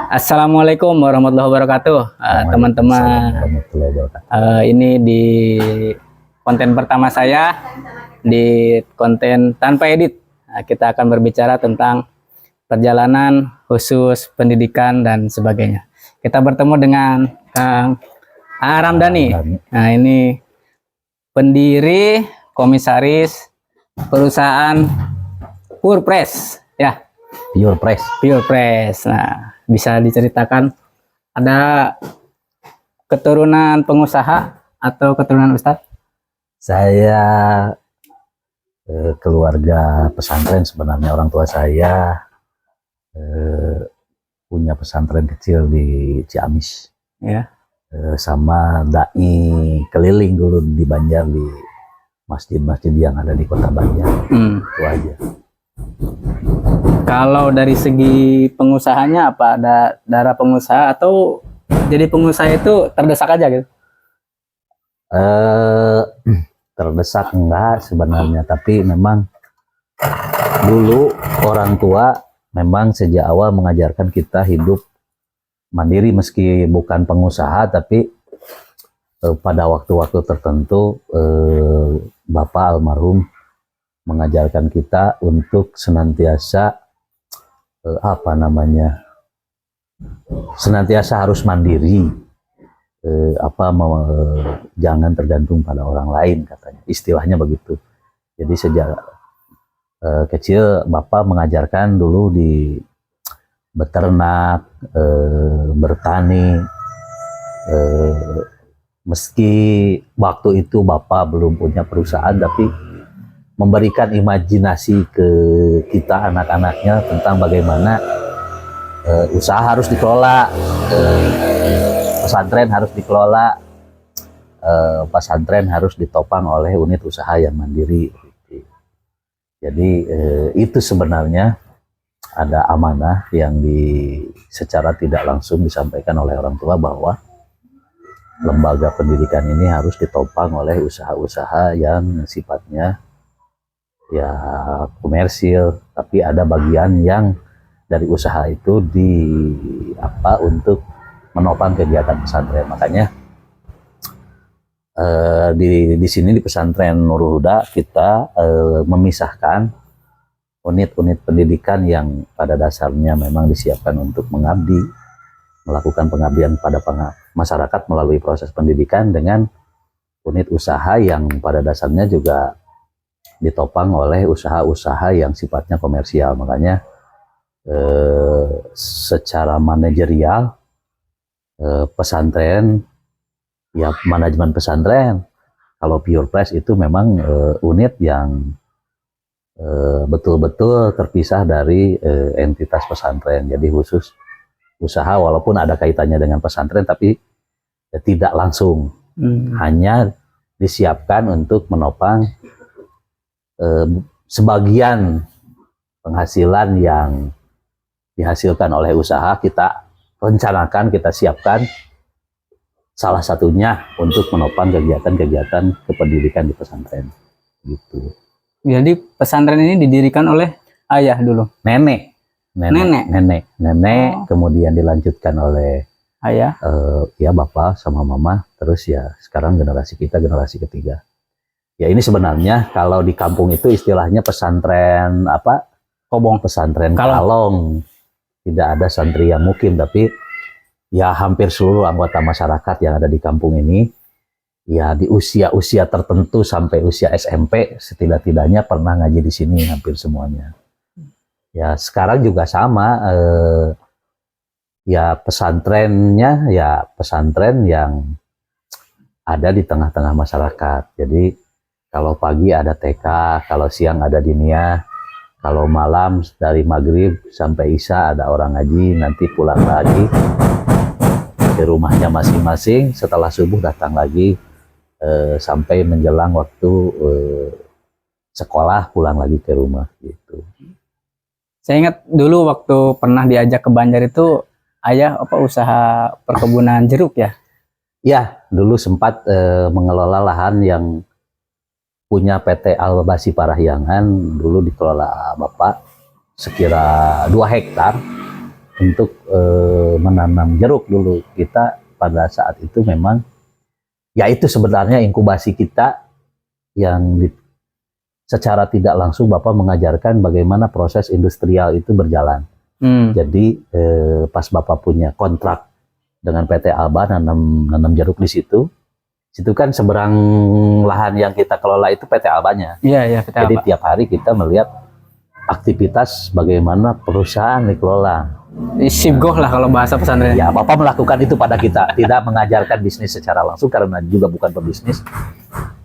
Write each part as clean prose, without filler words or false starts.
Assalamualaikum warahmatullahi wabarakatuh, teman-teman. Ini di konten pertama saya di konten tanpa edit. Kita akan berbicara tentang perjalanan khusus pendidikan dan sebagainya. Kita bertemu dengan Kang Ramdhani. Nah, ini pendiri komisaris perusahaan Purpress ya. Purpress. Nah, bisa diceritakan ada keturunan pengusaha atau keturunan Ustadz? Saya keluarga pesantren sebenarnya. Orang tua saya punya pesantren kecil di Ciamis ya. Sama dai keliling dulu di Banjar, di masjid-masjid yang ada di kota Banjar. Itu aja. Kalau dari segi pengusahanya, apa ada darah pengusaha atau jadi pengusaha itu terdesak aja gitu? Terdesak enggak sebenarnya, tapi memang dulu orang tua memang sejak awal mengajarkan kita hidup mandiri meski bukan pengusaha, tapi pada waktu-waktu tertentu Bapak almarhum mengajarkan kita untuk senantiasa senantiasa harus mandiri, jangan tergantung pada orang lain, katanya, istilahnya begitu. Jadi sejak kecil Bapak mengajarkan dulu di beternak, bertani, meski waktu itu Bapak belum punya perusahaan, tapi memberikan imajinasi ke kita anak-anaknya tentang bagaimana usaha harus dikelola, pesantren harus dikelola, pesantren harus ditopang oleh unit usaha yang mandiri. Jadi itu sebenarnya ada amanah yang secara tidak langsung disampaikan oleh orang tua bahwa lembaga pendidikan ini harus ditopang oleh usaha-usaha yang sifatnya ya komersil, tapi ada bagian yang dari usaha itu untuk menopang kegiatan pesantren. Makanya di sini di pesantren Nurul Huda kita memisahkan unit-unit pendidikan yang pada dasarnya memang disiapkan untuk melakukan pengabdian pada masyarakat melalui proses pendidikan, dengan unit usaha yang pada dasarnya juga ditopang oleh usaha-usaha yang sifatnya komersial. Makanya secara manajerial pesantren, ya manajemen pesantren, kalau Purpress itu memang unit yang betul-betul terpisah dari entitas pesantren. Jadi khusus usaha, walaupun ada kaitannya dengan pesantren, tapi tidak langsung, hanya disiapkan untuk menopang sebagian penghasilan yang dihasilkan oleh usaha. Kita rencanakan, kita siapkan salah satunya untuk menopang kegiatan-kegiatan kependidikan di pesantren gitu. Jadi pesantren ini didirikan oleh ayah dulu? Nenek. Kemudian dilanjutkan oleh ayah, ya bapak sama mama, terus ya sekarang generasi kita, generasi ketiga. Ya ini sebenarnya kalau di kampung itu istilahnya pesantren pesantren kalong. Tidak ada santri yang mukim, tapi ya hampir seluruh anggota masyarakat yang ada di kampung ini, ya di usia-usia tertentu sampai usia SMP setidak-tidaknya pernah ngaji di sini, hampir semuanya. Ya sekarang juga sama, ya pesantrennya ya pesantren yang ada di tengah-tengah masyarakat. Jadi kalau pagi ada TK, kalau siang ada diniyah, kalau malam dari maghrib sampai isya ada orang ngaji, nanti pulang lagi ke rumahnya masing-masing, setelah subuh datang lagi sampai menjelang waktu sekolah, pulang lagi ke rumah gitu. Saya ingat dulu waktu pernah diajak ke Banjar itu ayah usaha perkebunan jeruk ya? Ya, dulu sempat mengelola lahan yang punya PT Albasi Parahyangan, dulu dikelola Bapak sekira 2 hektar. untuk menanam jeruk dulu. Kita pada saat itu memang, ya itu sebenarnya inkubasi kita yang secara tidak langsung Bapak mengajarkan bagaimana proses industrial itu berjalan. Jadi pas Bapak punya kontrak dengan PT Alba nanam jeruk di situ kan seberang lahan yang kita kelola itu PT Albanya. Iya, PT Alba. Jadi tiap hari kita melihat aktivitas bagaimana perusahaan dikelola. Sibgoh lah kalau bahasa pesantren. Ya, Bapak melakukan itu pada kita, tidak mengajarkan bisnis secara langsung karena juga bukan pebisnis.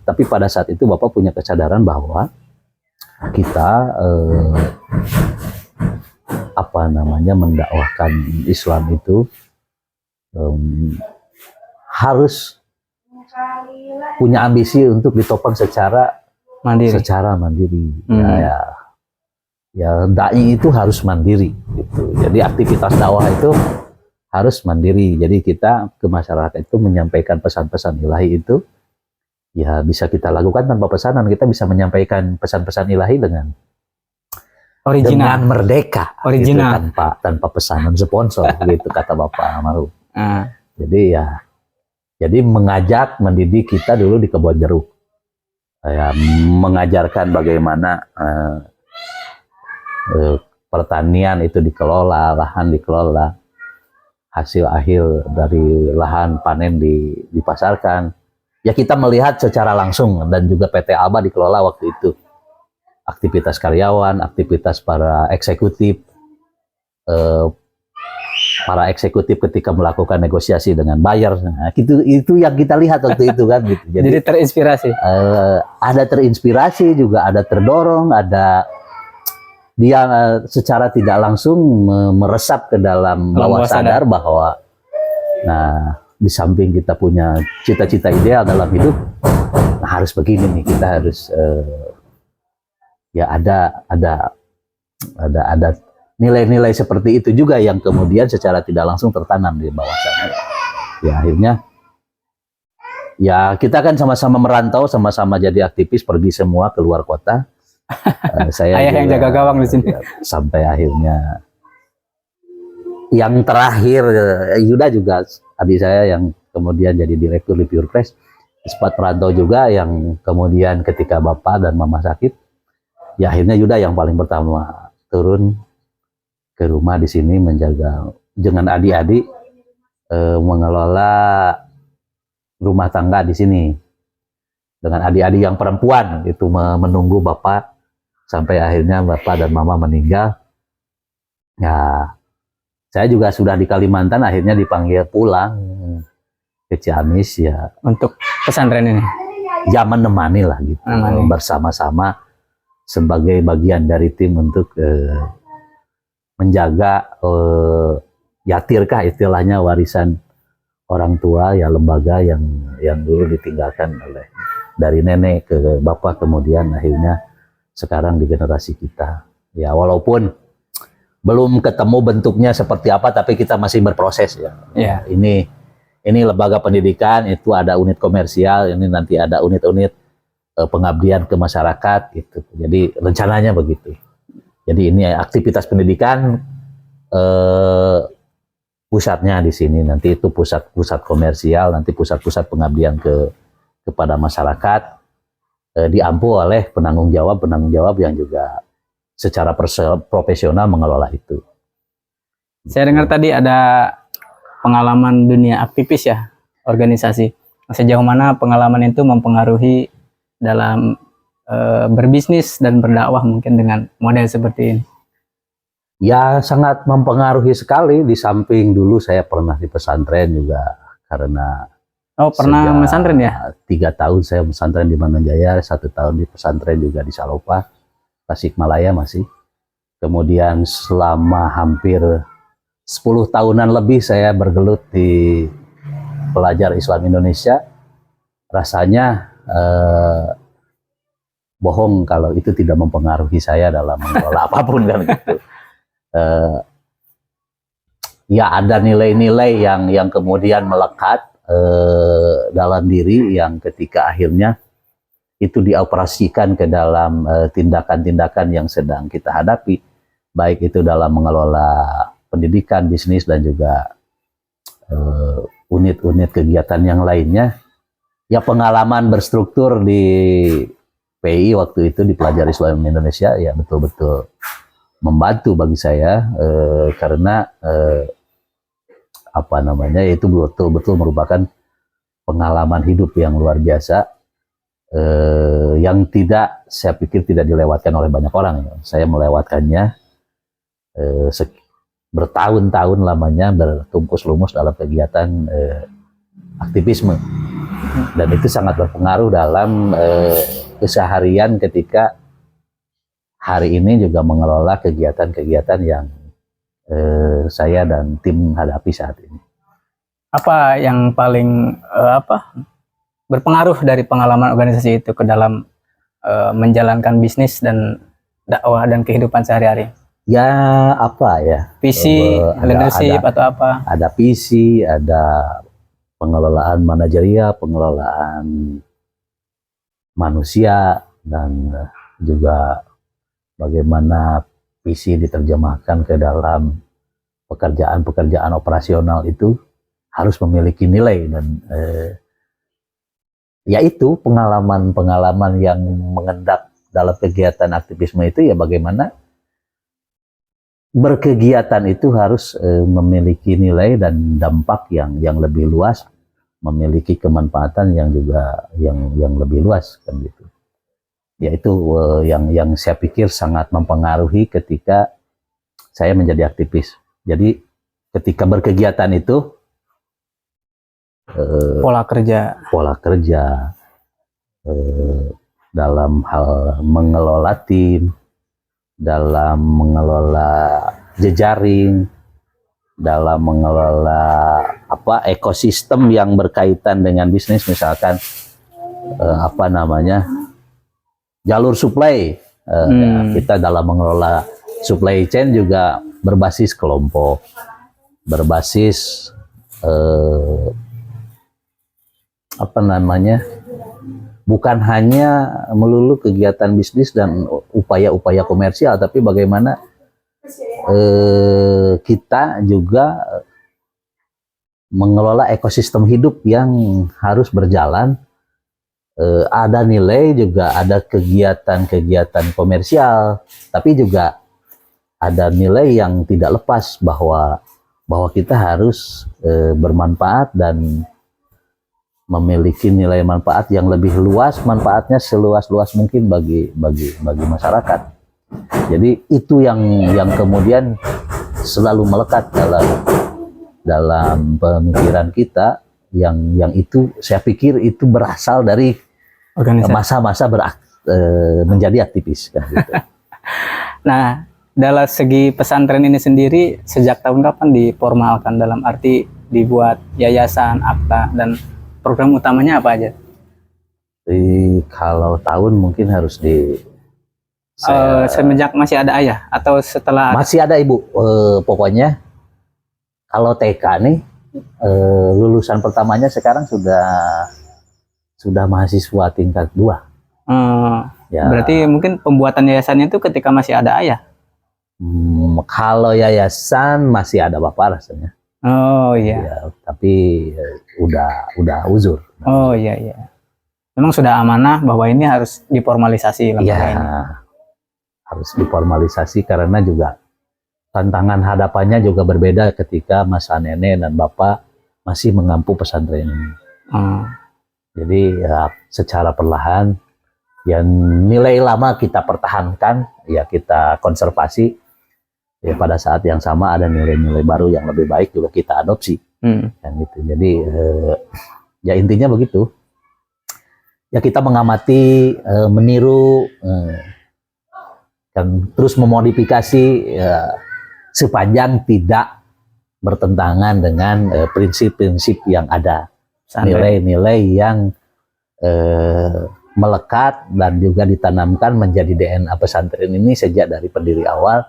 Tapi pada saat itu Bapak punya kesadaran bahwa kita mendakwahkan Islam itu harus punya ambisi untuk ditopang secara mandiri. Ya dai itu harus mandiri gitu. Jadi aktivitas dakwah itu harus mandiri. Jadi kita ke masyarakat itu menyampaikan pesan-pesan ilahi itu ya bisa kita lakukan tanpa pesanan. Kita bisa menyampaikan pesan-pesan ilahi dengan merdeka, gitu, tanpa pesanan sponsor gitu kata Bapak Almarhum. Jadi mengajak mendidik kita dulu di kebun jeruk. Mengajarkan bagaimana pertanian itu dikelola, lahan dikelola, hasil akhir dari lahan panen dipasarkan. Ya kita melihat secara langsung dan juga PT Alba dikelola waktu itu. Aktivitas karyawan, aktivitas para eksekutif ketika melakukan negosiasi dengan buyer, nah, itu yang kita lihat waktu itu kan gitu. Jadi terinspirasi. Ada terinspirasi juga, ada terdorong, ada dia secara tidak langsung meresap ke dalam bawah sadar bahwa nah di samping kita punya cita-cita ideal dalam hidup, nah, harus begini nih, kita harus ya ada nilai-nilai seperti itu juga yang kemudian secara tidak langsung tertanam di bawah sana. Ya akhirnya ya kita kan sama-sama merantau, sama-sama jadi aktivis, pergi semua keluar kota. Saya Ayah yang jaga gawang di sini. Sampai akhirnya yang terakhir Yuda juga adik saya yang kemudian jadi direktur di Pure Press, sempat merantau juga, yang kemudian ketika Bapak dan Mama sakit, ya akhirnya Yuda yang paling pertama turun ke rumah di sini menjaga dengan adik-adik mengelola rumah tangga di sini dengan adik-adik yang perempuan itu menunggu Bapak sampai akhirnya Bapak dan Mama meninggal. Ya saya juga sudah di Kalimantan, akhirnya dipanggil pulang ke Ciamis ya untuk pesantren ini. Ya menemani lah gitu, bersama-sama sebagai bagian dari tim untuk menjaga yatirkah istilahnya warisan orang tua ya, lembaga yang dulu ditinggalkan oleh dari nenek ke bapak, kemudian akhirnya sekarang di generasi kita. Ya walaupun belum ketemu bentuknya seperti apa, tapi kita masih berproses ya. Yeah. Ini lembaga pendidikan, itu ada unit komersial, ini nanti ada unit-unit pengabdian ke masyarakat gitu. Jadi rencananya begitu. Jadi ini aktivitas pendidikan pusatnya di sini, nanti itu pusat komersial, nanti pusat pengabdian kepada masyarakat diampu oleh penanggung jawab yang juga secara profesional mengelola itu. Saya dengar tadi ada pengalaman dunia aktivis ya, organisasi. Sejauh mana pengalaman itu mempengaruhi dalam berbisnis dan berdakwah mungkin dengan model seperti ini? Ya sangat mempengaruhi sekali. Di samping dulu saya pernah di pesantren juga, karena pernah pesantren ya? 3 tahun saya pesantren di Mananjaya, 1 tahun di pesantren juga di Salopa, Tasikmalaya masih. Kemudian selama hampir 10 tahunan lebih saya bergelut di pelajar Islam Indonesia. Rasanya bohong kalau itu tidak mempengaruhi saya dalam mengelola apapun kan gitu. Ya ada nilai-nilai yang kemudian melekat dalam diri, yang ketika akhirnya itu dioperasikan ke dalam tindakan-tindakan yang sedang kita hadapi, baik itu dalam mengelola pendidikan pendidikan, bisnis, dan juga unit-unit kegiatan yang lainnya. Ya, pengalaman berstruktur di PI waktu itu di Pelajari Islam Indonesia ya betul-betul membantu bagi saya, karena apa namanya, itu betul-betul merupakan pengalaman hidup yang luar biasa, yang saya pikir tidak dilewatkan oleh banyak orang. Saya melewatkannya bertahun-tahun lamanya, bertumpus lumus dalam kegiatan aktivisme, dan itu sangat berpengaruh dalam keseharian ketika hari ini juga mengelola kegiatan-kegiatan yang saya dan tim hadapi saat ini. Apa yang paling berpengaruh dari pengalaman organisasi itu ke dalam menjalankan bisnis dan dakwah dan kehidupan sehari-hari? Ya, apa ya? Visi, leadership atau apa? Ada visi, ada pengelolaan manajerial, pengelolaan manusia, dan juga bagaimana visi diterjemahkan ke dalam pekerjaan-pekerjaan operasional itu harus memiliki nilai, dan yaitu pengalaman-pengalaman yang mengendap dalam kegiatan aktivisme itu ya bagaimana berkegiatan itu harus memiliki nilai dan dampak yang lebih luas, memiliki kemanfaatan yang juga yang lebih luas, kan gitu. Yaitu yang saya pikir sangat mempengaruhi ketika saya menjadi aktivis. Jadi ketika berkegiatan itu pola kerja dalam hal mengelola tim, dalam mengelola jejaring, dalam mengelola ekosistem yang berkaitan dengan bisnis, misalkan jalur supply, kita dalam mengelola supply chain juga berbasis kelompok, berbasis bukan hanya melulu kegiatan bisnis dan upaya-upaya komersial, tapi bagaimana kita juga mengelola ekosistem hidup yang harus berjalan. Ada nilai, juga ada kegiatan-kegiatan komersial, tapi juga ada nilai yang tidak lepas bahwa kita harus bermanfaat dan memiliki nilai manfaat yang lebih luas, manfaatnya seluas-luas mungkin bagi masyarakat. Jadi itu yang kemudian selalu melekat dalam pemikiran kita, yang itu saya pikir itu berasal dari masa-masa menjadi aktivis, kan gitu. Nah, dalam segi pesantren ini sendiri sejak tahun kapan diformalkan, dalam arti dibuat yayasan, akta, dan program utamanya apa aja? Kalau tahun mungkin harus semenjak masih ada ayah atau setelah? Masih ada ibu. Pokoknya kalau TK nih, lulusan pertamanya sekarang sudah mahasiswa tingkat 2. Ya. Berarti mungkin pembuatan yayasannya itu ketika masih ada ayah? Kalau yayasan masih ada bapak rasanya. Oh iya. Ya, tapi udah uzur. Oh iya. Memang sudah amanah bahwa ini harus diformalisasi lembaga ini. Harus diformalisasi karena juga tantangan hadapannya juga berbeda ketika masa nenek dan bapak masih mengampu pesantren ini. Jadi ya secara perlahan, ya nilai lama kita pertahankan, ya kita konservasi. Ya pada saat yang sama ada nilai-nilai baru yang lebih baik juga kita adopsi, kan gitu. Jadi ya intinya begitu. Ya kita mengamati, meniru, dan terus memodifikasi sepanjang tidak bertentangan dengan prinsip-prinsip yang ada, nilai-nilai yang melekat dan juga ditanamkan menjadi DNA pesantren ini sejak dari pendiri awal,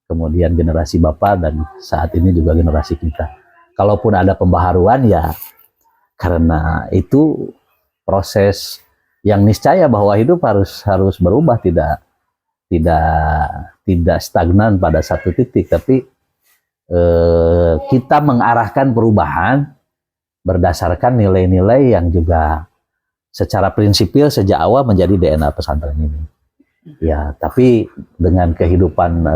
kemudian generasi bapak, dan saat ini juga generasi kita. Kalaupun ada pembaharuan ya karena itu proses yang niscaya bahwa hidup harus berubah, tidak stagnan pada satu titik, tapi kita mengarahkan perubahan berdasarkan nilai-nilai yang juga secara prinsipil sejak awal menjadi DNA pesantren ini. Ya, tapi dengan kehidupan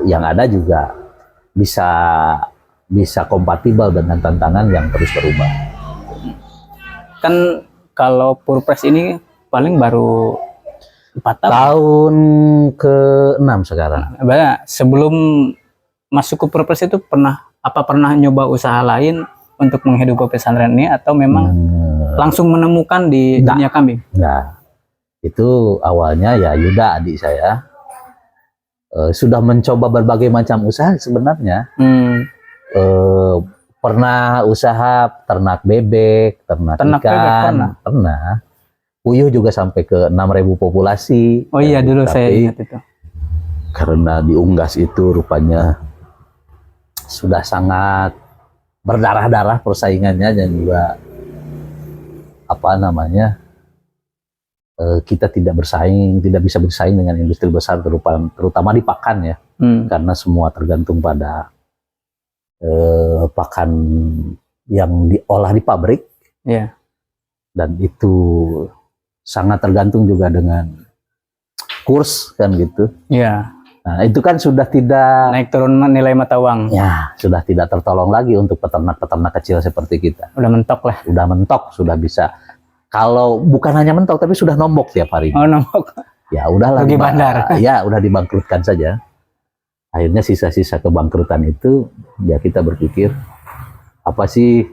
yang ada juga bisa kompatibel dengan tantangan yang terus berubah. Kan kalau Purpres ini paling baru 4 tahun. Tahun ke-6 sekarang. Sebelum masuk ke Purpres itu pernah nyoba usaha lain untuk menghidupi pesantren ini, atau memang langsung menemukan di dunia kambing? Nah, itu awalnya ya Yuda, adik saya, sudah mencoba berbagai macam usaha sebenarnya. Pernah usaha ternak bebek, ternak ikan, pernah. Puyuh juga sampai ke 6.000 populasi. Oh iya, dulu saya ingat itu. Karena di Unggas itu rupanya sudah sangat berdarah-darah persaingannya, dan juga kita tidak bisa bersaing dengan industri besar, terutama di pakan ya. Karena semua tergantung pada pakan yang diolah di pabrik. Yeah. Dan itu sangat tergantung juga dengan kurs kan gitu. Iya. Nah, itu kan sudah tidak naik turun nilai mata uang. Ya, sudah tidak tertolong lagi untuk peternak-peternak kecil seperti kita. Udah mentok lah. Udah mentok, sudah bisa. Kalau bukan hanya mentok, tapi sudah nombok tiap hari. Oh, nombok. Ya, udahlah. Rugi bandar. Ya, udah dibangkrutkan saja. Akhirnya sisa-sisa kebangkrutan itu, ya kita berpikir, apa sih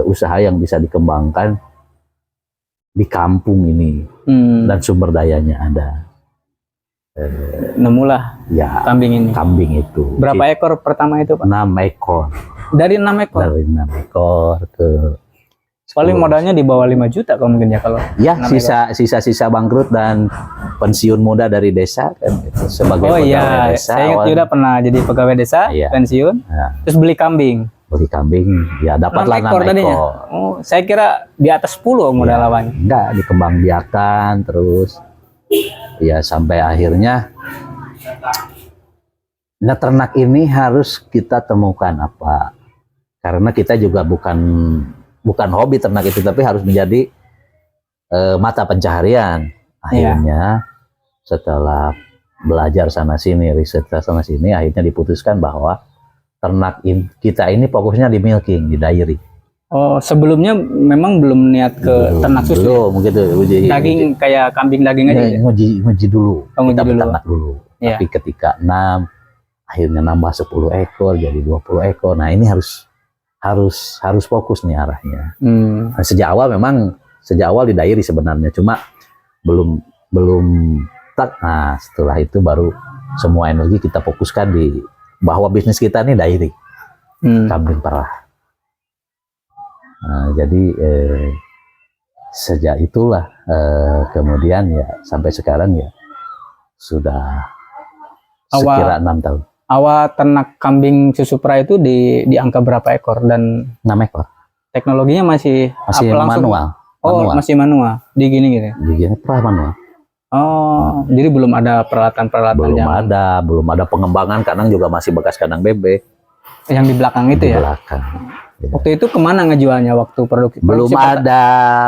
usaha yang bisa dikembangkan di kampung ini, dan sumber dayanya ada. Nemulah ya kambing itu. Berapa ekor pertama itu, Pak? 6 ekor. Dari 6 ekor? Dari 6 ekor ke paling modalnya di bawah 5 juta kalau mungkin ya, kalau ya sisa-sisa bangkrut dan pensiun muda dari desa kan gitu. Sebagai pegawai desa. Saya ingat juga pernah jadi pegawai desa, pensiun, terus beli kambing. Ya dapatlah 6 ekor. Oh, saya kira di atas 10 modal lawannya. Enggak, dikembangbiakan terus. Ya sampai akhirnya ternak ini harus kita temukan apa, karena kita juga bukan hobi ternak itu, tapi harus menjadi mata pencaharian. Akhirnya setelah belajar sana sini, riset sana sini, akhirnya diputuskan bahwa ternak kita ini fokusnya di milking, di dairy. Oh, sebelumnya memang belum niat ke ternak susu? Belum, gitu. Daging kayak kambing daging aja? Nguji dulu, kita beternak dulu. Ya. Tapi ketika 6, akhirnya nambah 10 ekor, jadi 20 ekor. Nah ini harus fokus nih arahnya. Nah, sejak awal di dairy sebenarnya, cuma belum nah setelah itu baru semua energi kita fokuskan di bahwa bisnis kita ini dairy, kambing perah. Nah, jadi sejak itulah kemudian ya sampai sekarang ya sudah sekira 6 tahun. Awal ternak kambing susu perah itu di angka berapa ekor, dan 6 ekor. Teknologinya masih manual. Oh, masih manual. Di gini gitu. Di gini perah manual. Oh, jadi belum ada peralatan-peralatan belum ada pengembangan, kandang juga masih bekas kandang bebek. Yang di belakang itu ya? Di belakang. Ya. Waktu itu kemana ngejualnya waktu produksi? Belum ada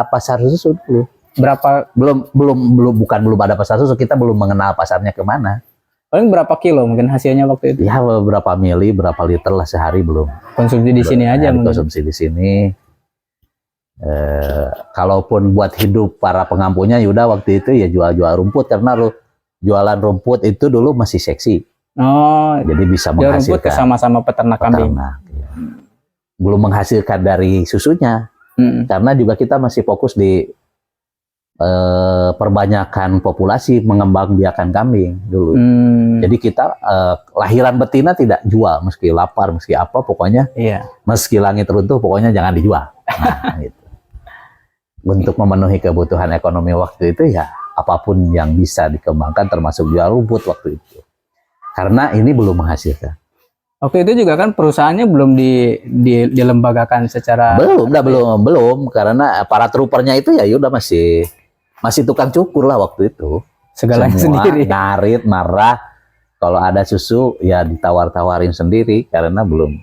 pasar susu dulu. Berapa? Belum ada pasar susu, kita belum mengenal pasarnya kemana. Paling berapa kilo mungkin hasilnya waktu itu? Ya berapa mili, berapa liter lah sehari belum. Konsumsi di sini aja mungkin. Konsumsi di sini. Kalaupun buat hidup para pengampunya Yuda waktu itu ya jual-jual rumput, karena jualan rumput itu dulu masih seksi. Oh, jadi bisa menghasilkan. Rumput sama-sama peternak kambing. Ya. Belum menghasilkan dari susunya, karena juga kita masih fokus di perbanyakan populasi, mengembangbiakan kambing dulu. Jadi kita lahiran betina tidak jual, meski lapar, meski apa, pokoknya meski langit runtuh, pokoknya jangan dijual. Nah, gitu. Untuk memenuhi kebutuhan ekonomi waktu itu ya apapun yang bisa dikembangkan, termasuk jual rumput waktu itu. Karena ini belum menghasilkan. Waktu itu juga kan perusahaannya belum dilembagakan secara... Belum, karena para trupernya itu ya udah masih tukang cukur lah waktu itu. Segalanya sendiri. Ngarit, marah, Kalau ada susu ya ditawar-tawarin sendiri karena belum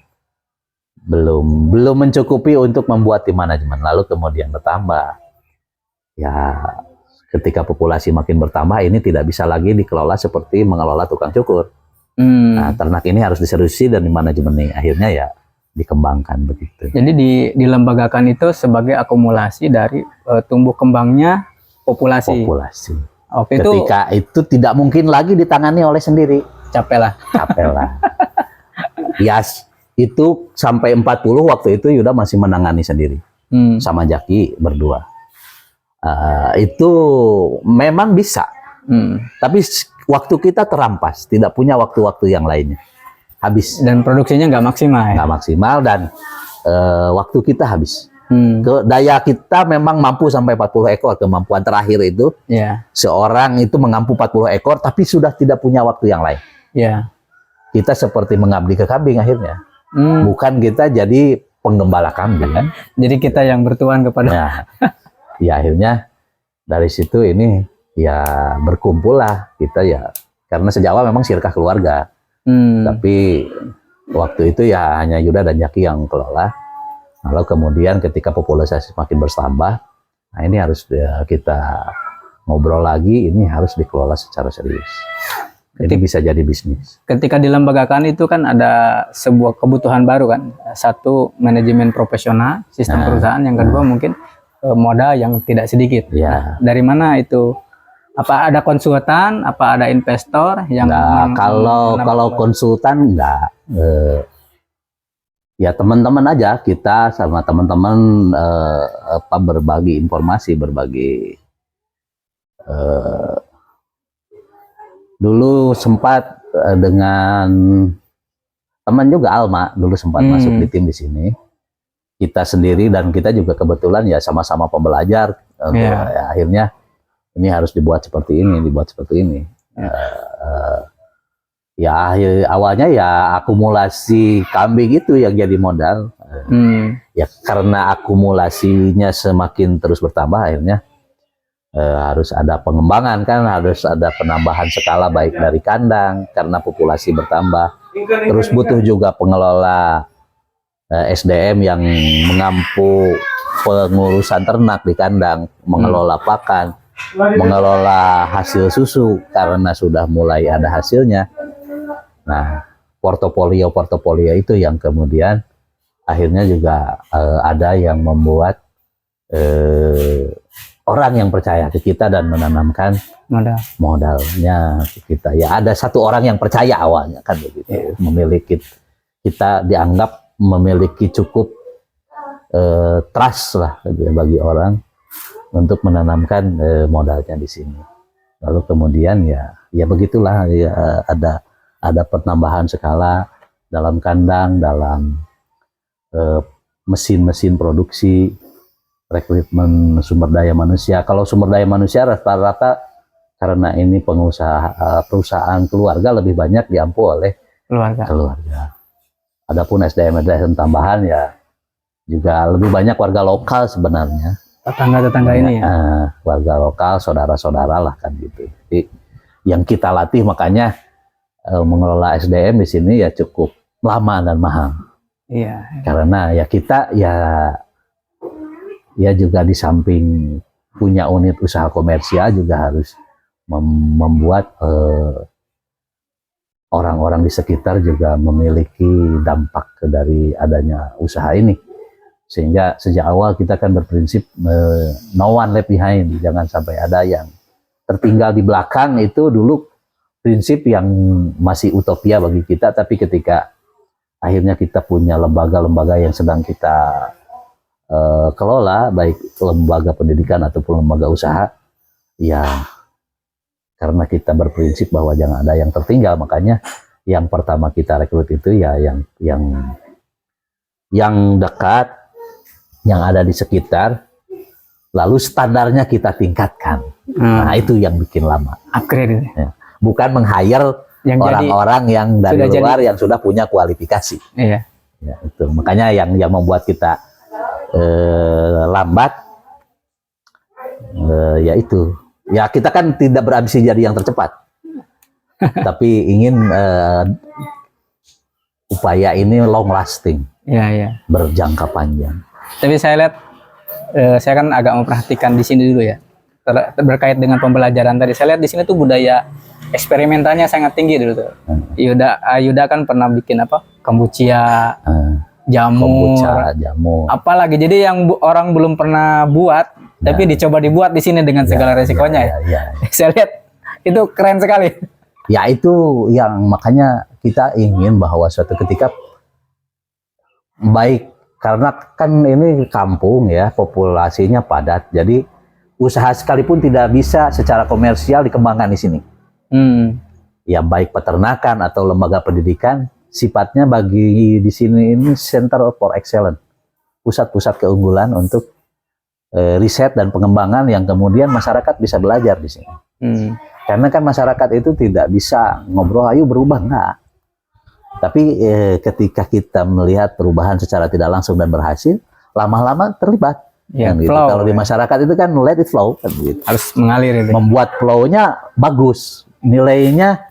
mencukupi untuk membuat tim manajemen. Lalu kemudian bertambah. Ya ketika populasi makin bertambah ini tidak bisa lagi dikelola seperti mengelola tukang cukur. Nah, ternak ini harus diseriusi dan dimanajemen. Akhirnya ya dikembangkan begitu. Jadi dilembagakan itu sebagai akumulasi dari tumbuh kembangnya populasi. Oke, ketika itu tidak mungkin lagi ditangani oleh sendiri. Capek lah. Ya, itu sampai 40 waktu itu Yuda masih menangani sendiri. Sama Jaki berdua. Itu memang bisa. Tapi waktu kita terampas, tidak punya waktu-waktu yang lainnya. Habis. Dan produksinya nggak maksimal. Nggak maksimal dan waktu kita habis. Daya kita memang mampu sampai 40 ekor. Kemampuan terakhir itu seorang itu mengampu 40 ekor tapi sudah tidak punya waktu yang lain. Kita seperti mengabdi ke kambing akhirnya. Bukan kita jadi penggembala kambing. Jadi kita yang bertuan kepada. Ya akhirnya dari situ ini ya berkumpul lah kita ya. Karena sejak awal memang sirkah keluarga. Tapi waktu itu ya hanya Yuda dan Jaki yang kelola. Lalu kemudian ketika populasi semakin bertambah, nah ini harus kita ngobrol lagi, ini harus dikelola secara serius. Jadi bisa jadi bisnis. Ketika dilembagakan itu kan ada sebuah kebutuhan baru kan. Satu, manajemen profesional, sistem perusahaan. Yang kedua mungkin modal yang tidak sedikit. Dari mana itu? Apa ada konsultan? Apa ada investor yang? Kalau konsultan enggak. Ya teman-teman aja, kita sama teman-teman berbagi informasi, berbagi. Dulu sempat dengan teman juga Alma, dulu sempat masuk di tim di sini. Kita sendiri dan kita juga kebetulan ya sama-sama pembelajar. Ya, akhirnya ini harus dibuat seperti ini, Ya awalnya ya akumulasi kambing itu yang jadi modal. Ya karena akumulasinya semakin terus bertambah, akhirnya harus ada pengembangan kan, harus ada penambahan skala baik dari kandang karena populasi bertambah. Terus butuh juga pengelola SDM yang mengampu pengurusan ternak di kandang, mengelola pakan, mengelola hasil susu karena sudah mulai ada hasilnya. Nah, portofolio itu yang kemudian akhirnya juga ada yang membuat orang yang percaya ke kita dan menanamkan modalnya ke kita. Ya ada satu orang yang percaya awalnya kan begitu, memiliki kita dianggap memiliki cukup trust lah bagi orang untuk menanamkan modalnya di sini. Lalu kemudian ya begitulah ya ada penambahan skala dalam kandang, dalam mesin-mesin produksi, rekrutmen sumber daya manusia. Kalau sumber daya manusia rata-rata karena ini perusahaan keluarga lebih banyak diampu oleh keluarga. Adapun SDM tambahan ya juga lebih banyak warga lokal sebenarnya. Tetangga-tetangga ini ya? Warga lokal, saudara-saudara lah kan gitu. Jadi yang kita latih makanya mengelola SDM di sini ya cukup lama dan mahal. Karena ya kita ya juga di samping punya unit usaha komersial juga harus membuat orang-orang di sekitar juga memiliki dampak dari adanya usaha ini. Sehingga sejak awal kita kan berprinsip no one left behind, jangan sampai ada yang tertinggal di belakang. Itu dulu prinsip yang masih utopia bagi kita, tapi ketika akhirnya kita punya lembaga-lembaga yang sedang kita kelola, baik lembaga pendidikan ataupun lembaga usaha, ya karena kita berprinsip bahwa jangan ada yang tertinggal, makanya yang pertama kita rekrut itu ya yang dekat, yang ada di sekitar, lalu standarnya kita tingkatkan. Nah itu yang bikin lama. Upgrade. Ya. Bukan meng-hire orang-orang yang dari luar yang sudah punya kualifikasi. Ya, itu makanya yang membuat kita lambat. Ya itu. Ya kita kan tidak berambisi jadi yang tercepat. tapi ingin upaya ini long lasting, Ya. berjangka panjang. Tapi saya lihat, saya kan agak memperhatikan di sini dulu ya, berkait dengan pembelajaran tadi. Saya lihat di sini tuh budaya eksperimentalnya sangat tinggi dulu tuh. Yuda kan pernah bikin apa? Kombucha, Kombucha, jamur, jamur. apalagi. Jadi yang orang belum pernah buat, tapi dicoba dibuat di sini dengan segala resikonya ya. Saya lihat itu keren sekali. Ya itu yang makanya kita ingin bahwa suatu ketika, baik karena kan ini kampung ya, populasinya padat, jadi usaha sekalipun tidak bisa secara komersial dikembangkan di sini. Ya baik peternakan atau lembaga pendidikan, sifatnya bagi di sini ini center for excellence, pusat-pusat keunggulan untuk riset dan pengembangan yang kemudian masyarakat bisa belajar di sini. Karena kan masyarakat itu tidak bisa ngobrol, ayo berubah, enggak. Tapi ketika kita melihat perubahan secara tidak langsung dan berhasil, lama-lama terlibat. Ya, gitu. flow, kalau di masyarakat itu kan let it flow, kan gitu. Harus mengalir itu. Membuat flow-nya bagus, nilainya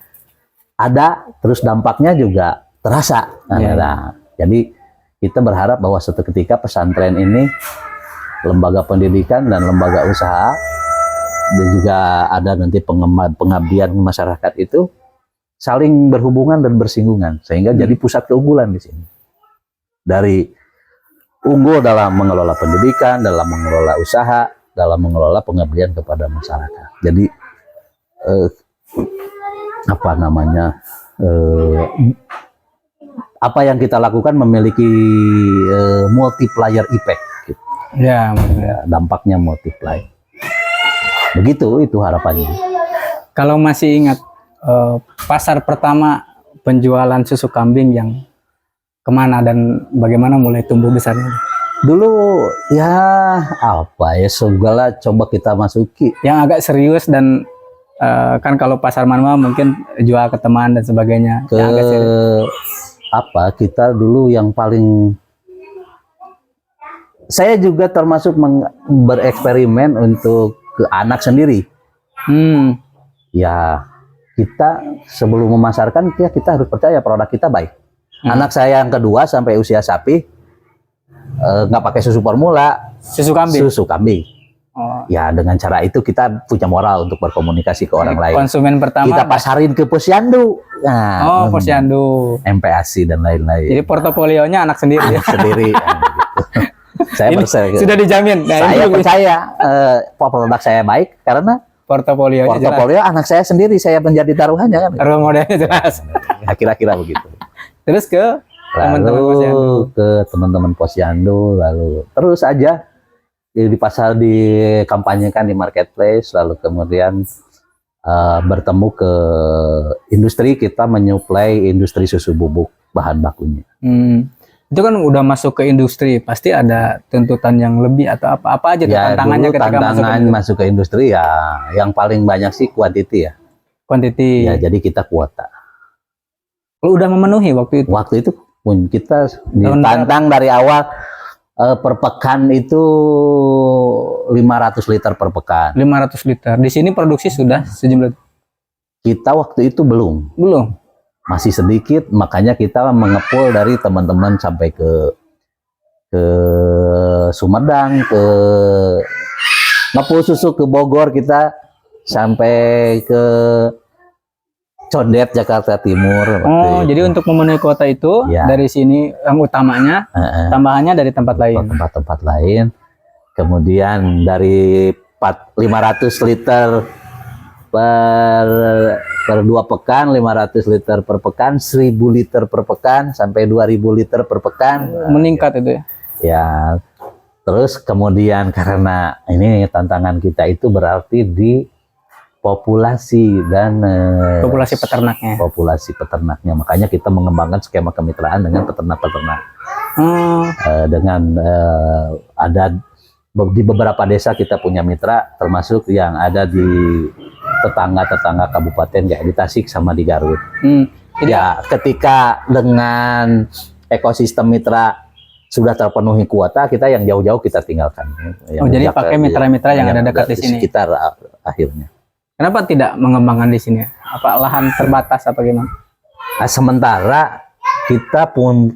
ada, terus dampaknya juga terasa. Nah, jadi kita berharap bahwa suatu ketika pesantren ini, lembaga pendidikan dan lembaga usaha, dan juga ada nanti pengabdian masyarakat itu saling berhubungan dan bersinggungan sehingga jadi pusat keunggulan di sini. Dari unggul dalam mengelola pendidikan, dalam mengelola usaha, dalam mengelola pengabdian kepada masyarakat. Jadi apa yang kita lakukan memiliki multiplier effect. Gitu. Ya, dampaknya multiplier. Begitu itu harapannya. Kalau masih ingat pasar pertama penjualan susu kambing yang kemana dan bagaimana mulai tumbuh besarnya? Dulu ya apa ya, segala coba kita masuki. Yang agak serius dan kan kalau pasar manual mungkin jual ke teman dan sebagainya. Ke yang agak serius. Apa kita dulu yang paling, saya juga termasuk bereksperimen untuk ke anak sendiri. Ya kita sebelum memasarkan kita harus percaya produk kita baik. Anak saya yang kedua sampai usia sapi nggak pakai susu formula, Susu kambing. Oh. Ya dengan cara itu kita punya moral untuk berkomunikasi ke orang lain. Konsumen pertama kita pasarin ke posyandu. Nah, posyandu, MPASI dan lain-lain. Jadi portofolionya anak sendiri. Anak sendiri. Gitu. Saya sudah dijamin. Nah, saya percaya produk saya baik karena portofolio anak saya sendiri, saya menjadi taruhannya kan. Role modelnya jelas. Ya, kira-kira begitu. Terus ke teman-teman posyandu. Ke teman-teman posyandu, lalu terus aja di pasar, dikampanyekan di marketplace, lalu kemudian bertemu ke industri, kita menyuplai industri susu bubuk bahan bakunya. Itu kan udah masuk ke industri, pasti ada tuntutan yang lebih atau apa aja tuh tantangannya ketika masuk ke industri ya, yang paling banyak sih quantity ya. Quantity. Ya, jadi kita kuota. Lu udah memenuhi waktu itu? Waktu itu pun kita ditantang dari awal, per pekan itu 500 liter per pekan. 500 liter. Di sini produksi sudah sejumlah? Kita waktu itu belum. Masih sedikit, makanya kita mengepul dari teman-teman sampai ke Sumedang, ngepul susu ke Bogor, kita sampai ke Condet, Jakarta Timur. Jadi untuk memenuhi kuota itu ya, dari sini yang utamanya, tambahannya dari tempat lain. Tempat-tempat lain. Kemudian dari 500 liter per 2 pekan, 500 liter per pekan, 1000 liter per pekan, sampai 2000 liter per pekan. Meningkat itu ya? Ya, terus kemudian karena ini tantangan kita itu berarti di populasi dan populasi peternaknya. Makanya kita mengembangkan skema kemitraan dengan peternak-peternak. Dengan ada di beberapa desa kita punya mitra, termasuk yang ada di tetangga-tetangga kabupaten, ya di Tasik sama di Garut. Ya, ketika dengan ekosistem mitra sudah terpenuhi kuota, kita yang jauh-jauh kita tinggalkan. Jadi pakai mitra-mitra yang ada dekat di sini. Sekitar akhirnya. Kenapa tidak mengembangkan di sini? Apa lahan terbatas apa gimana? Nah, sementara kita pun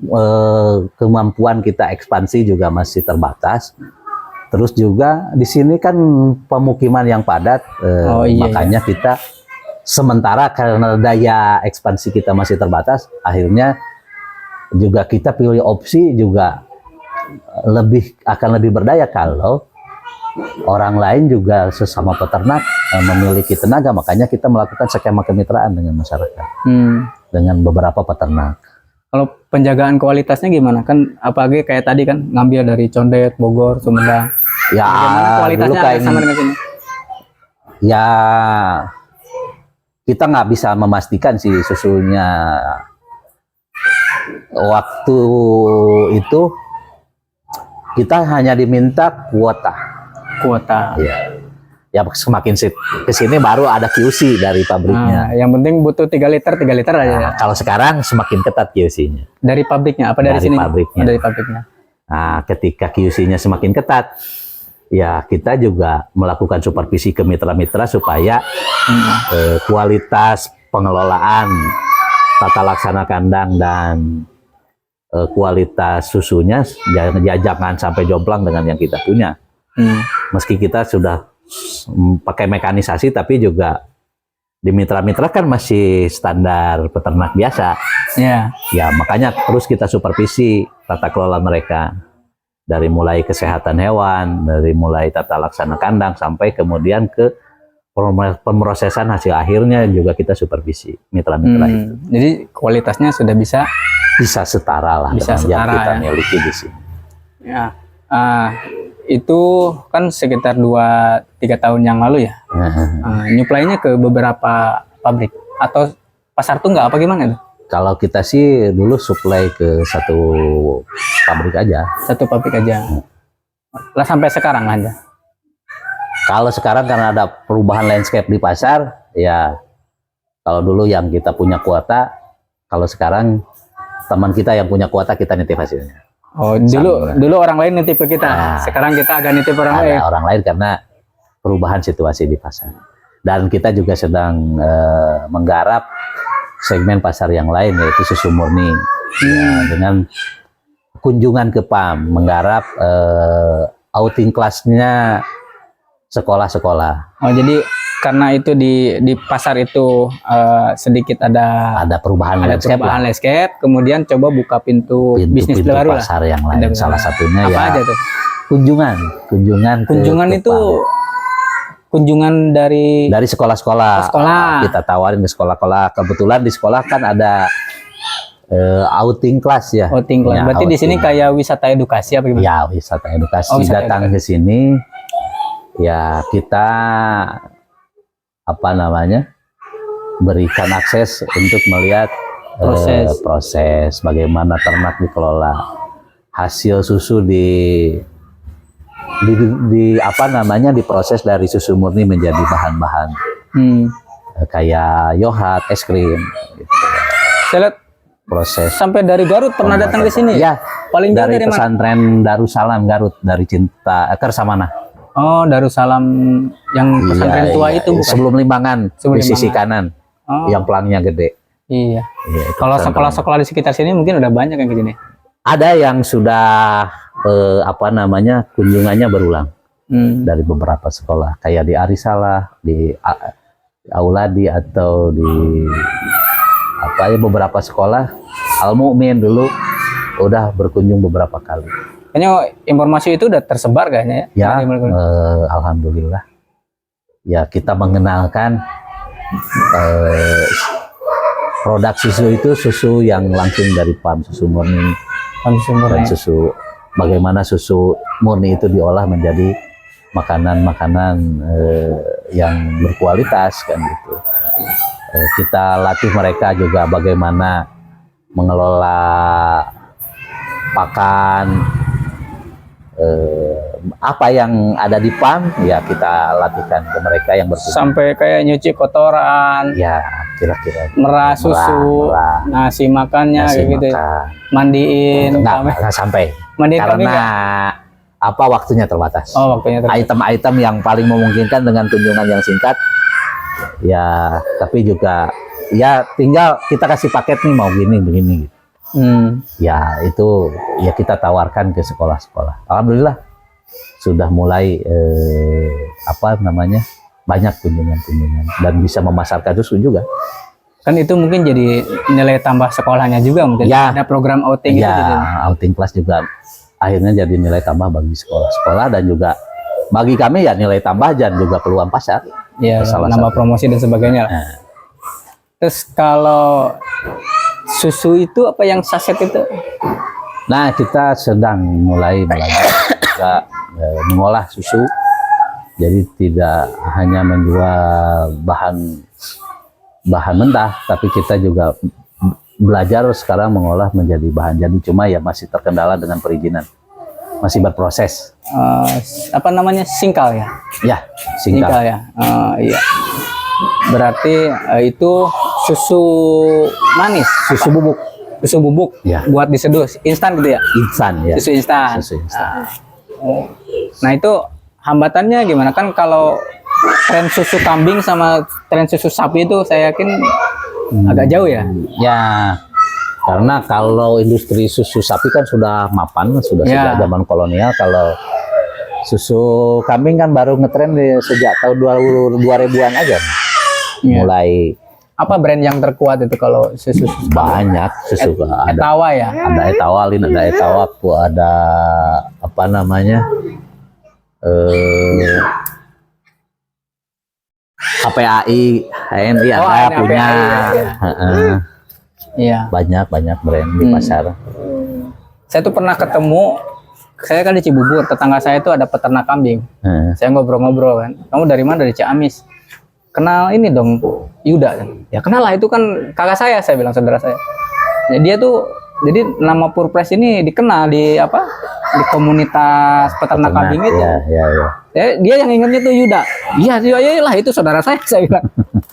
kemampuan kita ekspansi juga masih terbatas. Terus juga di sini kan pemukiman yang padat, makanya kita sementara karena daya ekspansi kita masih terbatas, akhirnya juga kita pilih opsi juga akan lebih berdaya kalau orang lain juga sesama peternak memiliki tenaga, makanya kita melakukan skema kemitraan dengan masyarakat, dengan beberapa peternak. Kalau penjagaan kualitasnya gimana? Kan apalagi kayak tadi kan ngambil dari Condet, Bogor, Sumedang. Ya, kualitasnya kayak sama dengan sini. Ya, kita nggak bisa memastikan sih susunya. Waktu itu kita hanya diminta kuota. Ya semakin ke sini baru ada QC dari pabriknya. Yang penting butuh 3 liter aja. Nah, kalau sekarang semakin ketat QC-nya. Dari pabriknya apa dari sini? Pabriknya. Dari pabriknya. Nah, ketika QC-nya semakin ketat, ya kita juga melakukan supervisi ke mitra-mitra supaya kualitas pengelolaan tata laksana kandang dan kualitas susunya jangan sampai jomplang dengan yang kita punya. Meski kita sudah pakai mekanisasi, tapi juga di mitra-mitra kan masih standar peternak biasa. Ya makanya terus kita supervisi tata kelola mereka, dari mulai kesehatan hewan, dari mulai tata laksana kandang sampai kemudian ke pemrosesan hasil akhirnya juga kita supervisi mitra-mitra itu. Jadi kualitasnya sudah bisa setara lah dengan yang kita miliki di sini. Ya. Itu kan sekitar 2-3 tahun yang lalu ya. Nyuplainya ke beberapa pabrik atau pasar tunggal apa gimana itu? Kalau kita sih dulu supply ke satu pabrik aja. Satu pabrik aja. Lah sampai sekarang aja. Kalau sekarang karena ada perubahan landscape di pasar, ya kalau dulu yang kita punya kuota, kalau sekarang teman kita yang punya kuota kita nitip hasilnya. Oh, dulu orang lain nitip ke kita. Sekarang kita agak nitip orang lain. Orang lain karena perubahan situasi di pasar. Dan kita juga sedang menggarap segmen pasar yang lain, yaitu susu murni. Ya, dengan kunjungan ke PAM, menggarap outing kelasnya sekolah-sekolah. Oh, jadi karena itu di pasar itu sedikit ada perubahan landscape, kemudian coba buka pintu bisnis baru lah. Pasar yang lain. Salah satunya apa ya aja tuh? Kunjungan itu kunjungan dari sekolah-sekolah. Kita tawarin ke sekolah-sekolah. Kebetulan di sekolah kan ada outing class ya. Outing class. Berarti di sini kayak wisata edukasi apa gimana? Ya, wisata edukasi. Datang ke sini ya kita berikan akses untuk melihat proses bagaimana ternak dikelola, hasil susu diproses dari susu murni menjadi bahan-bahan kayak yogurt, es krim gitu. Saya lihat proses sampai dari Garut pernah datang ke sini ya. Paling dari pesantren Darussalam Garut, dari Cinta Kersamana. Oh, Darussalam yang pesantren tua itu bukan? Sebelum Limbangan, di sisi kanan, yang pelangnya gede. Iya. Kalau sekolah-sekolah di sekitar sini mungkin udah banyak yang begini. Ada yang sudah kunjungannya berulang dari beberapa sekolah, kayak di Arisalah, di Auladi atau di beberapa sekolah. Al Mu'min dulu udah berkunjung beberapa kali. Kayaknya informasi itu udah tersebar kayaknya ya? Alhamdulillah. Ya, kita mengenalkan produk susu itu susu yang langsung dari PAM, susu murni. Dan bagaimana susu murni itu diolah menjadi makanan-makanan yang berkualitas kan gitu. Kita latih mereka juga bagaimana mengelola pakan, apa yang ada di PAM ya kita latihkan ke mereka yang bertugas. Sampai kayak nyuci kotoran, ya kira-kira merah susu, nasi makannya gitu, mandiin. Nggak sampai, mandiin karena waktunya terbatas. Waktunya terbatas. Item-item yang paling memungkinkan dengan kunjungan yang singkat Ya, tapi juga ya tinggal kita kasih paket nih mau gini begini. Ya itu ya kita tawarkan ke sekolah-sekolah. Alhamdulillah sudah mulai apa namanya banyak kunjungan-kunjungan dan bisa memasarkan susu juga. Kan itu mungkin jadi nilai tambah sekolahnya juga mungkin. Ya. Ada program outing Ya, itu jadi. outing kelas juga akhirnya jadi nilai tambah bagi sekolah-sekolah dan juga bagi kami ya nilai tambah dan juga peluang pasar. Ya, nambah promosi dan sebagainya lah. Nah. Terus kalau susu itu apa yang saset itu? Nah, kita sedang mulai belajar juga mengolah susu. Jadi tidak hanya menjual bahan mentah, tapi kita juga belajar sekarang mengolah menjadi bahan jadi. Cuma ya masih terkendala dengan perizinan, masih berproses. Apa namanya, singkal ya? Ya, singkal. Ya. Iya. Berarti itu susu manis, Susu bubuk. susu bubuk Ya. buat diseduh instan gitu ya? Insan ya. Susu instan. Susu instan. Nah itu hambatannya gimana, kan kalau tren susu kambing sama tren susu sapi itu saya yakin agak jauh ya? Ya, karena kalau industri susu sapi kan sudah mapan, sudah Ya. sejak zaman kolonial. Kalau susu kambing kan baru ngetren sejak tahun 2000-an aja. Ya. Mulai Apa brand yang terkuat itu kalau susu? banyak susu. Ada Etawa ya? Etawalin, ada Etawaku, ada apa namanya? HPAI, HNI Oh, ada HNI, punya. ya. Heeh. Iya. Banyak brand di pasar. Saya tuh pernah ketemu, saya kan di Cibubur, tetangga saya itu ada peternak kambing. Heeh. Saya ngobrol-ngobrol kan, kamu dari mana? Dari Ciamis. Kenal ini dong, Yuda kan? Ya kenal lah, itu kan kakak saya bilang, saudara saya. Ya, dia tuh, jadi nama Purpres ini dikenal di apa? Di komunitas peternak kambing itu. Ya. Dia yang ingatnya tuh Yuda. Iya lah, itu saudara saya bilang.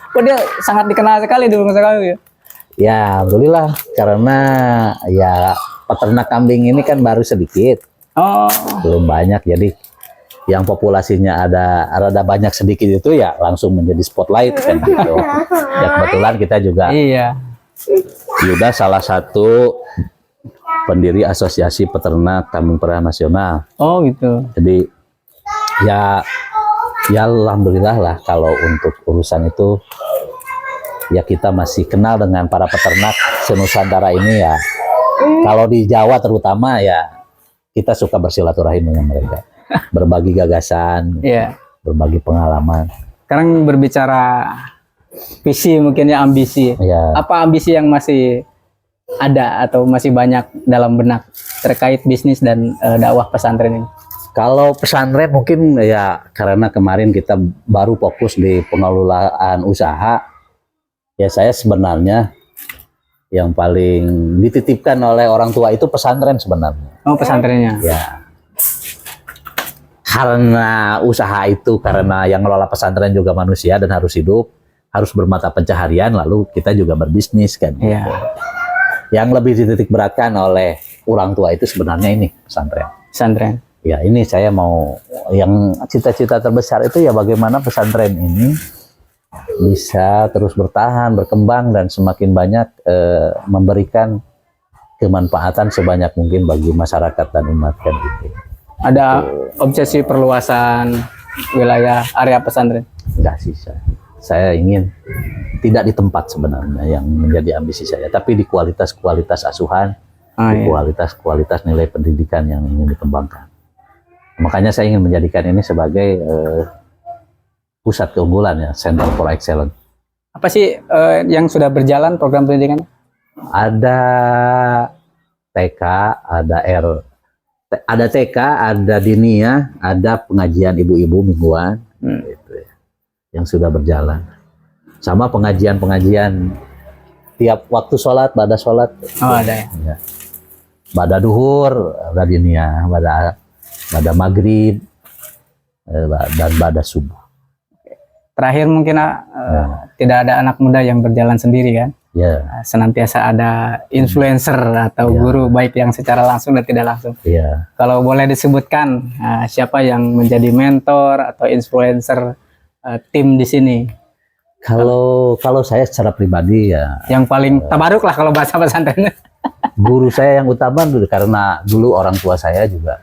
Kok dia sangat dikenal sekali di bangsa kami ya. Ya, alhamdulillah karena ya peternak kambing ini kan baru sedikit, Oh, belum banyak. Jadi yang populasinya ada banyak sedikit itu ya langsung menjadi spotlight kan gitu. Ya kebetulan kita juga iya. Yuda salah satu pendiri Asosiasi Peternak Kambing Perah Nasional. Oh gitu. Jadi ya alhamdulillah lah kalau untuk urusan itu ya kita masih kenal dengan para peternak senusantara ini ya. Kalau di Jawa terutama ya kita suka bersilaturahim dengan mereka, berbagi gagasan, Iya. berbagi pengalaman. Sekarang berbicara visi, mungkin ya ambisi. Ya, Apa ambisi yang masih ada atau masih banyak dalam benak terkait bisnis dan dakwah pesantren ini? kalau pesantren mungkin ya karena kemarin kita baru fokus di pengelolaan usaha. Ya saya sebenarnya yang paling dititipkan oleh orang tua itu pesantren sebenarnya. Oh, pesantrennya. Ya. Karena usaha itu, karena yang ngelola pesantren juga manusia dan harus hidup, harus bermata pencaharian, lalu kita juga berbisnis kan. Iya. Yang lebih dititik beratkan oleh orang tua itu sebenarnya ini pesantren. Pesantren. Ya ini saya mau, yang cita-cita terbesar itu ya bagaimana pesantren ini bisa terus bertahan, berkembang dan semakin banyak memberikan kemanfaatan sebanyak mungkin bagi masyarakat dan umat kan gitu. Ada obsesi perluasan wilayah area pesantren? Enggak sih, saya ingin tidak di tempat sebenarnya yang menjadi ambisi saya, tapi di kualitas asuhan, di kualitas nilai pendidikan yang ingin dikembangkan. Makanya saya ingin menjadikan ini sebagai pusat keunggulan ya, Center for Excellence. Apa sih yang sudah berjalan program pendidikan? Ada TK, ada TK, ada Dinia, ada pengajian ibu-ibu mingguan, gitu ya, yang sudah berjalan. Sama pengajian tiap waktu sholat, pada sholat. Oh ada ya. Ya. Pada duhur, ada Dinia, pada maghrib, dan pada subuh. Terakhir mungkin tidak ada anak muda yang berjalan sendiri kan? Ya. Senantiasa ada influencer atau guru, baik yang secara langsung dan tidak langsung. Iya. Kalau boleh disebutkan siapa yang menjadi mentor atau influencer tim di sini? Kalau saya secara pribadi ya Yang paling tabaruk lah kalau bahasa pesantren. guru saya yang utama dulu, karena dulu orang tua saya juga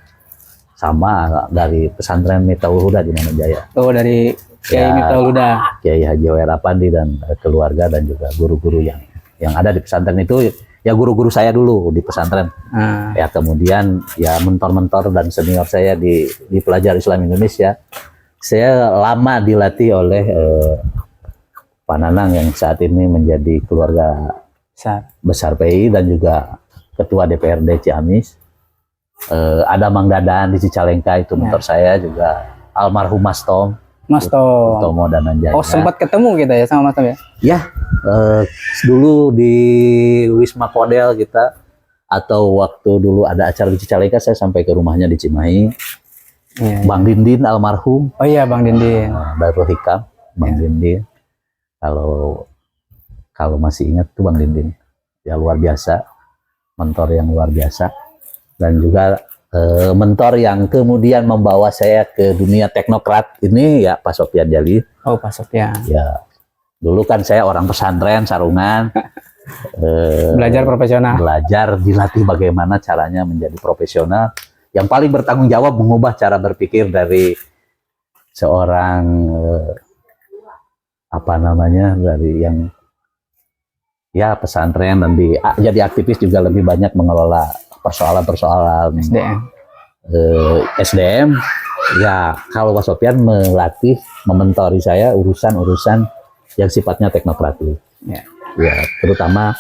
sama dari pesantren Miftahul Huda di Manojaya. Oh, dari Kiai Ya. Miftahul Huda. Kiai Haji Wairapandi dan keluarga dan juga guru-guru yang ada di pesantren itu ya guru-guru saya dulu di pesantren. Nah, Ya kemudian ya mentor-mentor dan senior saya di Pelajar Islam Indonesia. Saya lama dilatih oleh Pak Nanang yang saat ini menjadi keluarga besar PI dan juga Ketua DPRD Ciamis. Ada Mang Dadan di Cicalengka itu mentor saya, juga almarhum Mas Tom. Mas Tom. Tomo dan Anjaya. Oh, sempat ketemu kita ya sama Mas Tom ya? Ya, dulu di Wisma Kodel kita, atau waktu dulu ada acara di Cicalengka saya sampai ke rumahnya di Cimahi. Iya, Bang Dindin almarhum. Oh iya, Bang Dindin. Darul Hikam, Bang Dindin. Kalau masih ingat tuh Bang Dindin, ya luar biasa, mentor yang luar biasa, dan juga mentor yang kemudian membawa saya ke dunia teknokrat ini ya Pak Sofyan Jalil. Oh, Pak Sofyan. Ya, dulu kan saya orang pesantren sarungan, Belajar profesional. belajar dilatih bagaimana caranya menjadi profesional yang paling bertanggung jawab mengubah cara berpikir dari seorang dari yang ya pesantren dan jadi aktivis juga lebih banyak mengelola persoalan-persoalan SDM. SDM. Ya kalau Pak Sofyan melatih, mementori saya urusan-urusan yang sifatnya teknokratik. Ya. Ya, terutama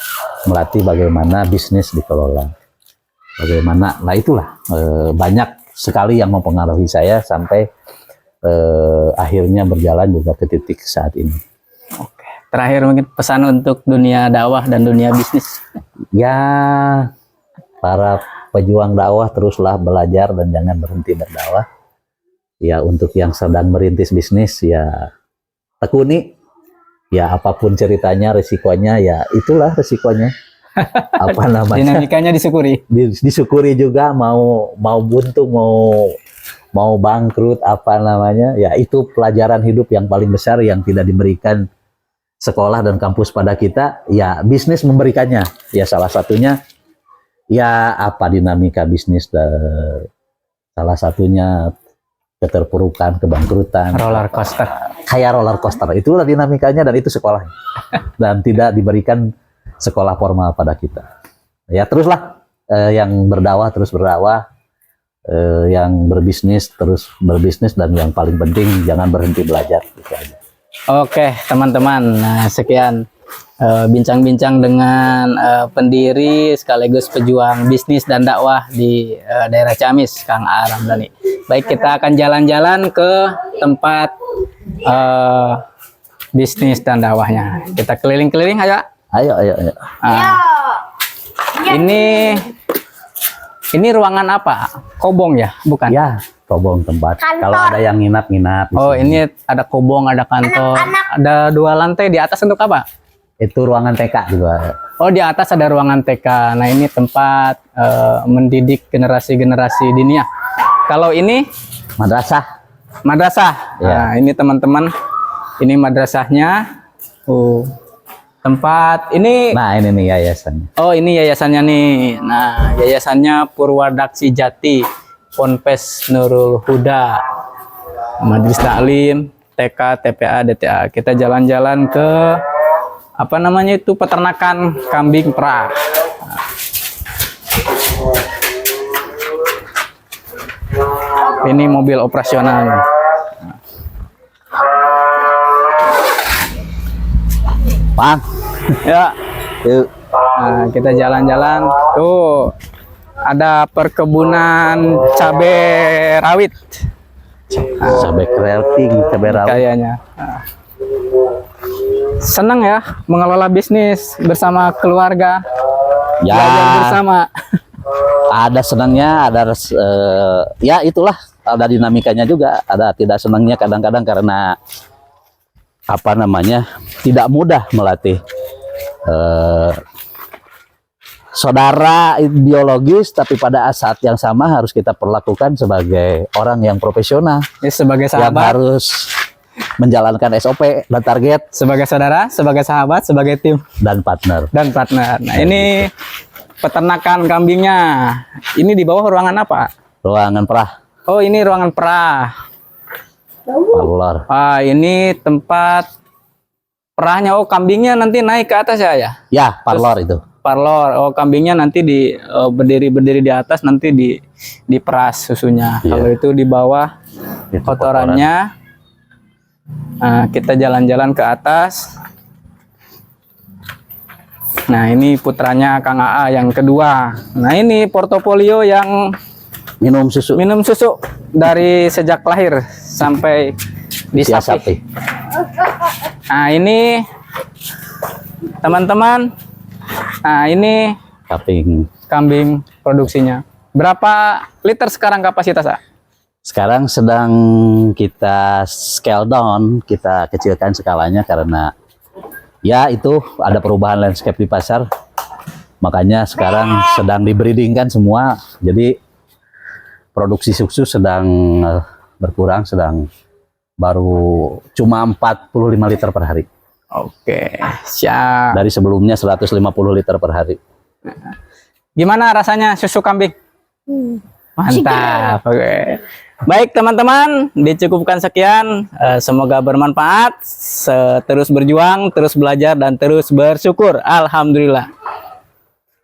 melatih bagaimana bisnis dikelola. Bagaimana, nah itulah banyak sekali yang mempengaruhi saya sampai akhirnya berjalan juga ke titik saat ini. Oke. Terakhir mungkin pesan untuk dunia dakwah dan dunia bisnis. Ya, para pejuang dakwah teruslah belajar dan jangan berhenti berdakwah. Ya, untuk yang sedang merintis bisnis ya tekuni. Ya, apapun ceritanya, resikonya ya itulah resikonya. Apa namanya? Dinamikanya disyukuri. Disyukuri juga, mau buntu, mau bangkrut, apa namanya, ya itu pelajaran hidup yang paling besar yang tidak diberikan sekolah dan kampus pada kita, ya bisnis memberikannya. Ya salah satunya ya apa dinamika bisnis, salah satunya keterpurukan, kebangkrutan, Roller coaster. kayak roller coaster, itulah dinamikanya dan itu sekolah. Dan tidak diberikan sekolah formal pada kita. Ya teruslah yang berdakwah terus berdakwah, yang berbisnis terus berbisnis, dan yang paling penting jangan berhenti belajar. Gitu aja. Oke, teman-teman. Nah, sekian bincang-bincang dengan pendiri sekaligus pejuang bisnis dan dakwah di daerah Ciamis, Kang A. Ramdhani. Baik, kita akan jalan-jalan ke tempat bisnis dan dakwahnya. Kita keliling-keliling aja. Ayo. Ini ruangan apa? Kobong ya, bukan? Ya, kobong tempat. Kalau ada yang nginap-nginap. di Oh, sini. ini ada kobong, ada kantor, ada 2 lantai. Di atas untuk apa? Itu ruangan TK juga. Oh, di atas ada ruangan TK. Nah, ini tempat mendidik generasi-generasi diniah. Kalau ini Madrasah. madrasah. Ya. Nah, ini teman-teman, ini madrasahnya. Tempat ini. Nah, ini nih yayasannya. Oh, ini yayasannya nih. Nah, yayasannya Purwadaksi Jati, Ponpes Nurul Huda, Majelis Taklim, TK, TPA, DTA. Kita jalan-jalan ke apa namanya itu, peternakan kambing perah. Ini mobil operasional. Bang. Ya. Yuk. Nah, kita jalan-jalan. Tuh, ada perkebunan cabai rawit. Cabai keriting, cabai rawit. Kayaknya. Nah. Senang ya mengelola bisnis bersama keluarga. Ya. Belajar bersama. Ada senangnya, ada ya itulah, ada dinamikanya juga, ada tidak senangnya kadang-kadang karena apa namanya, tidak mudah melatih saudara biologis, tapi pada saat yang sama harus kita perlakukan sebagai orang yang profesional, Ya, sebagai yang sahabat. menjalankan SOP dan target Sebagai saudara, sebagai sahabat, sebagai tim dan partner. Nah, ini peternakan kambingnya. Ini di bawah ruangan apa? Ruangan perah, Oh, ini ruangan perah. parlor. Ini tempat perahnya. Oh, kambingnya nanti naik ke atas ya? Ya, parlor itu. Parlor. Oh, kambingnya nanti berdiri di atas, nanti diperas susunya. Iya. Kalau itu di bawah Itu kotorannya. Nah, kita jalan-jalan ke atas. Nah, ini putranya Kang AA yang kedua. Nah, ini portofolio yang minum susu. minum susu dari sejak lahir sampai disapi. Nah, ini teman-teman. Nah, ini Kambing. kambing produksinya. Berapa liter sekarang kapasitas, A? Sekarang sedang kita scale down, kita kecilkan skalanya karena ya itu ada perubahan landscape di pasar. Makanya sekarang sedang dibreedingkan semua. Jadi produksi susu sedang berkurang, sedang baru cuma 45 liter per hari. Oke, siap. Dari sebelumnya 150 liter per hari. Gimana rasanya susu kambing? Mantap. Oke. Baik teman-teman, dicukupkan sekian. Semoga bermanfaat. Terus berjuang, terus belajar, dan terus bersyukur. Alhamdulillah.